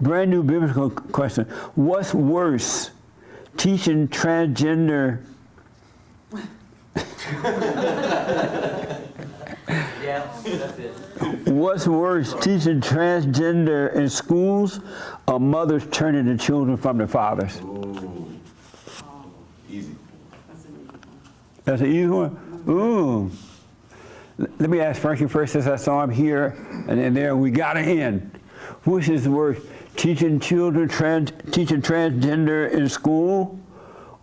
Brand new biblical question. What's worse, teaching transgender? Yeah, that's it. What's worse, teaching transgender in schools or mothers turning the children from their fathers? Ooh. Easy. That's an easy one? Ooh. Let me ask Frankie first, since I saw him here, and then there we got to end. Which is worse, teaching transgender in school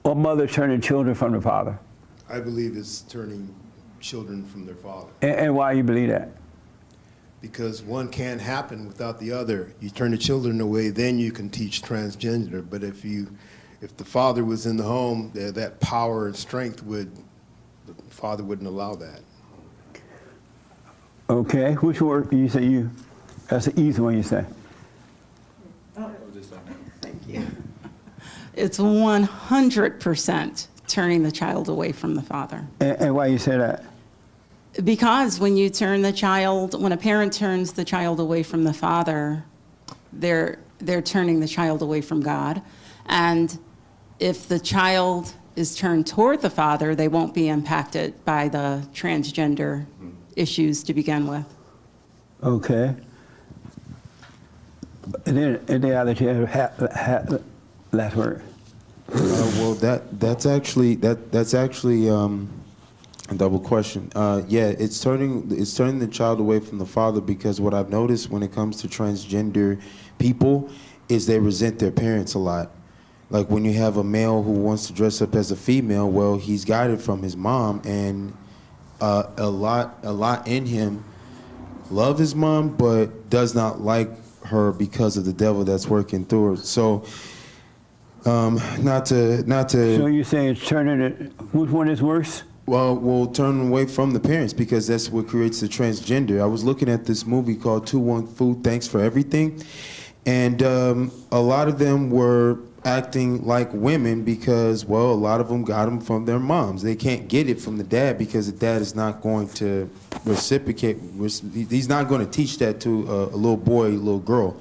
or mother turning children from the father? I believe it's turning children from their father. And why you believe that? Because one can't happen without the other. You turn the children away, then you can teach transgender. But if the father was in the home, that power and strength the father wouldn't allow that. Okay, which word you say you? That's the easy one you say. Thank you. It's 100% turning the child away from the father. And why you say that? Because when a parent turns the child away from the father, they're turning the child away from God. And if the child is turned toward the father, they won't be impacted by the transgender issues to begin with. Okay. And then I'll let you have last word. Well, that's actually a double question. Yeah, it's turning the child away from the father, because what I've noticed when it comes to transgender people is they resent their parents a lot. Like when you have a male who wants to dress up as a female, well, he's got it from his mom, and a lot in him love his mom, but does not like her because of the devil that's working through her. So, not to. So you say it's turning it. Which one is worse? Well, we'll turn away from the parents, because that's what creates the transgender. I was looking at this movie called 2-1 Food, Thanks for Everything, and a lot of them were acting like women because, well, a lot of them got them from their moms. They can't get it from the dad because the dad is not going to reciprocate. He's not going to teach that to a little boy, a little girl.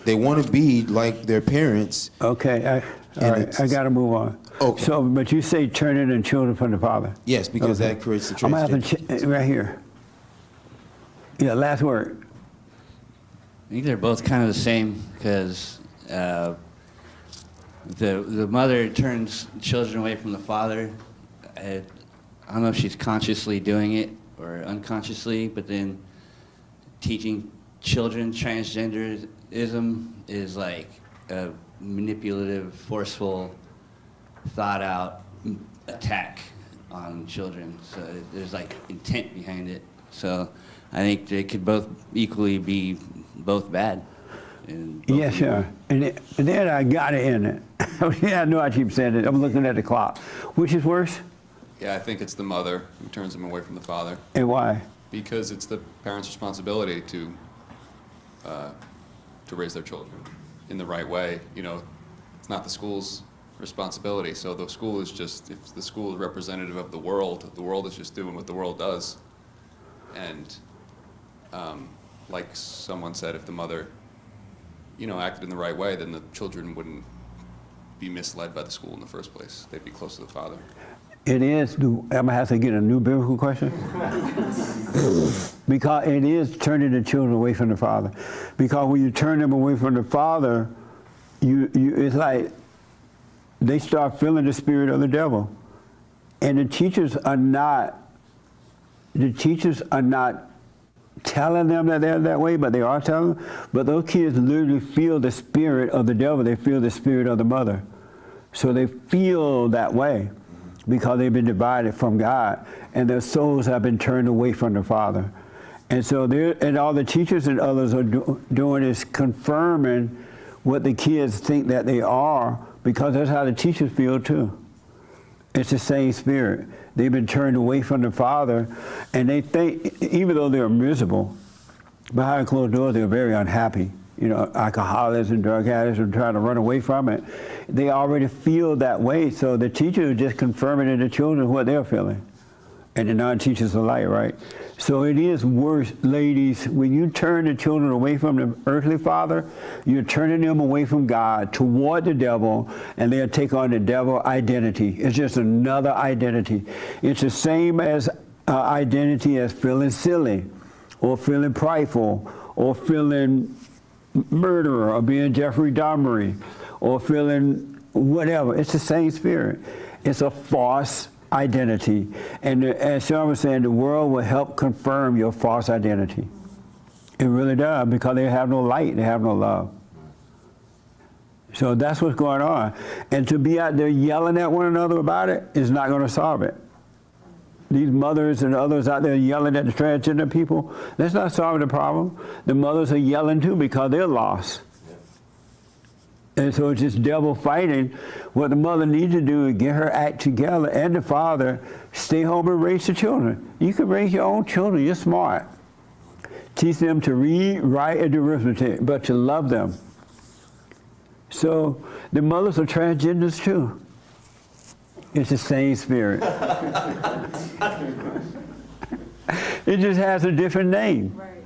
They want to be like their parents. Okay, all right, I got to move on. Okay. So, but you say turning the children from the father. Yes, because that creates the transgender. I'm going to have to, right here. Yeah, last word. I think they're both kind of the same, because the mother turns children away from the father. I don't know if she's consciously doing it or unconsciously, but then teaching children transgenderism is like a manipulative, forceful, thought-out attack on children. So there's like intent behind it. So I think they could both equally be both bad. Yes, sir. And then I got it in it. Yeah, I know I keep saying it. I'm looking at the clock. Which is worse? Yeah, I think it's the mother who turns them away from the father. And why? Because it's the parents' responsibility to raise their children in the right way. You know, it's not the school's responsibility. So the school is just, if the school is representative of the world is just doing what the world does. And like someone said, if the mother, you know, acted in the right way, then the children wouldn't be misled by the school in the first place. They'd be close to the father. It is, I'm going to have to get a new biblical question. Because it is turning the children away from the father. Because when you turn them away from the father, it's like they start feeling the spirit of the devil. And the teachers are not telling them that they're that way, but they are telling them. But those kids literally feel the spirit of the devil. They feel the spirit of the mother. So they feel that way because they've been divided from God, and their souls have been turned away from the Father. And so and all the teachers and others are doing is confirming what the kids think that they are, because that's how the teachers feel too. It's the same spirit. They've been turned away from the Father, and they think, even though they're miserable, behind closed doors, they're very unhappy. You know, alcoholics and drug addicts are trying to run away from it. They already feel that way, so the teachers are just confirming to the children what they're feeling. and the non-teachers the light, right? So it is worse, ladies, when you turn the children away from the earthly father, you're turning them away from God toward the devil, and they'll take on the devil identity. It's just another identity. It's the same as identity as feeling silly, or feeling prideful, or feeling murderer, or being Jeffrey Dahmer, or feeling whatever. It's the same spirit. It's a false identity. And as Sean was saying, the world will help confirm your false identity. It really does, because they have no light, they have no love. So that's what's going on. And to be out there yelling at one another about it is not going to solve it. These mothers and others out there yelling at the transgender people, that's not solving the problem. The mothers are yelling too because they're lost. And so it's just devil fighting. What the mother needs to do is get her act together, and the father stay home and raise the children. You can raise your own children. You're smart. Teach them to read, write, and do arithmetic, but to love them. So the mothers are transgenders too. It's the same spirit. It just has a different name. Right.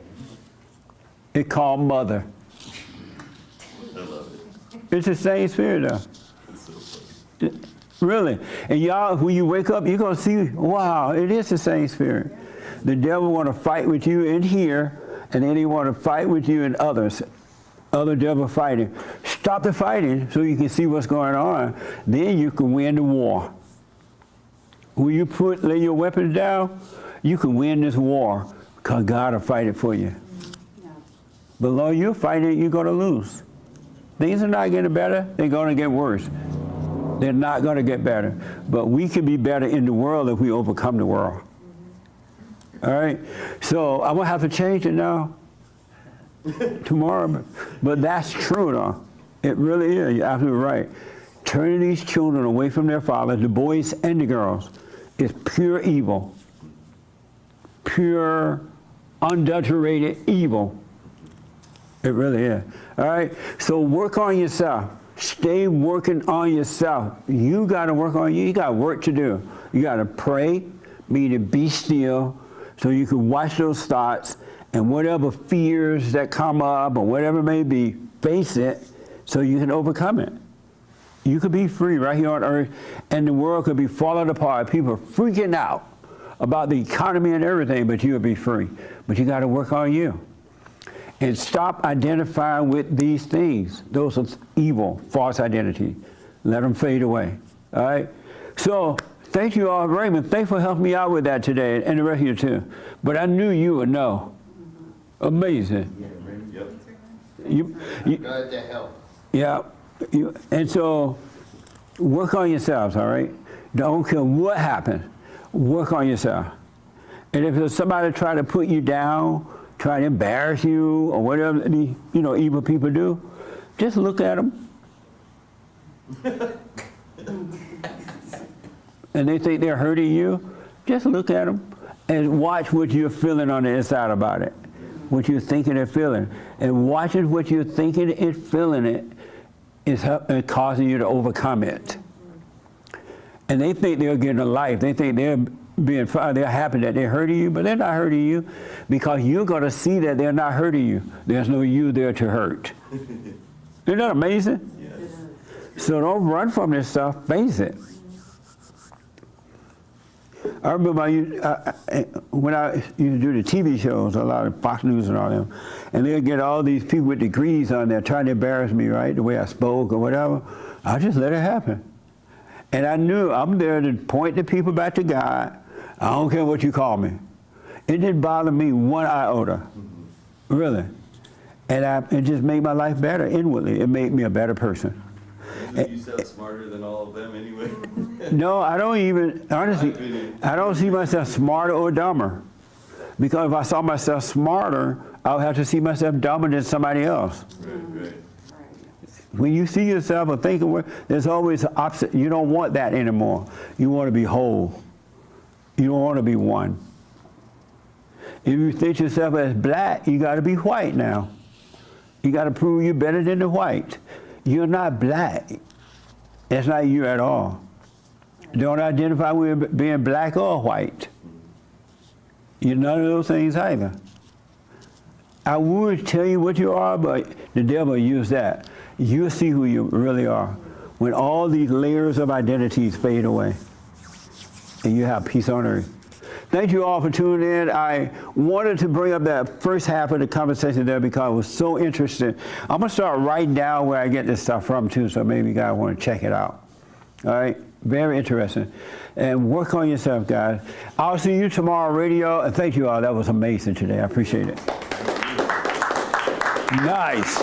It's called mother. It's the same spirit though. Really. And y'all, when you wake up, you're going to see, wow, it is the same spirit. The devil want to fight with you in here, and then he want to fight with you in others. Other devil fighting. Stop the fighting so you can see what's going on. Then you can win the war. When you lay your weapons down, you can win this war, because God will fight it for you. Yeah. But while you're fighting, you're going to lose. Things are not getting better, they're going to get worse. They're not going to get better. But we can be better in the world if we overcome the world. All right? So I'm going to have to change it now, tomorrow. But that's true, though. It really is. You're absolutely right. Turning these children away from their fathers, the boys and the girls, is pure evil. Pure, unadulterated evil. It really is. All right? So work on yourself. Stay working on yourself. You got to work on you. You got work to do. You got to pray, meaning be still, so you can watch those thoughts, and whatever fears that come up or whatever it may be, face it so you can overcome it. You could be free right here on earth, and the world could be falling apart. People are freaking out about the economy and everything, but you'll be free. But you got to work on you. And stop identifying with these things. Those are evil, false identity. Let them fade away. All right? So, thank you all, Raymond. Thanks for helping me out with that today, and the rest of you too. But I knew you would know. Amazing. Glad to help. Yeah. And so, work on yourselves, all right? Don't care what happens. Work on yourself. And if there's somebody trying to put you down, try to embarrass you, or whatever the evil people do, just look at them. And they think they're hurting you, just look at them and watch what you're feeling on the inside about it, what you're thinking and feeling. And watching what you're thinking and feeling it is causing you to overcome it. And they think they're getting a life. They think they're being fine. They're happy that they're hurting you, but they're not hurting you, because you're going to see that they're not hurting you. There's no you there to hurt. Isn't that amazing? Yes. So don't run from this stuff. Face it. I remember when I used to do the TV shows, a lot of Fox News and all them, and they'd get all these people with degrees on there trying to embarrass me, right, the way I spoke or whatever. I just let it happen. And I knew I'm there to point the people back to God. I don't care what you call me. It didn't bother me one iota, really. And it just made my life better inwardly. It made me a better person. You sound smarter than all of them anyway. No, I don't even, honestly, I don't see myself smarter or dumber. Because if I saw myself smarter, I would have to see myself dumber than somebody else. Right. When you see yourself or think of, there's always the opposite. You don't want that anymore. You want to be whole. You don't want to be one. If you think yourself as black, you got to be white now. You got to prove you're better than the white. You're not black. That's not you at all. Don't identify with being black or white. You're none of those things either. I would tell you what you are, but the devil used that. You'll see who you really are when all these layers of identities fade away and you have peace on earth. Thank you all for tuning in. I wanted to bring up that first half of the conversation there because it was so interesting. I'm going to start writing down where I get this stuff from, too, so maybe you guys want to check it out. All right? Very interesting. And work on yourself, guys. I'll see you tomorrow on radio. And thank you all. That was amazing today. I appreciate it. Nice.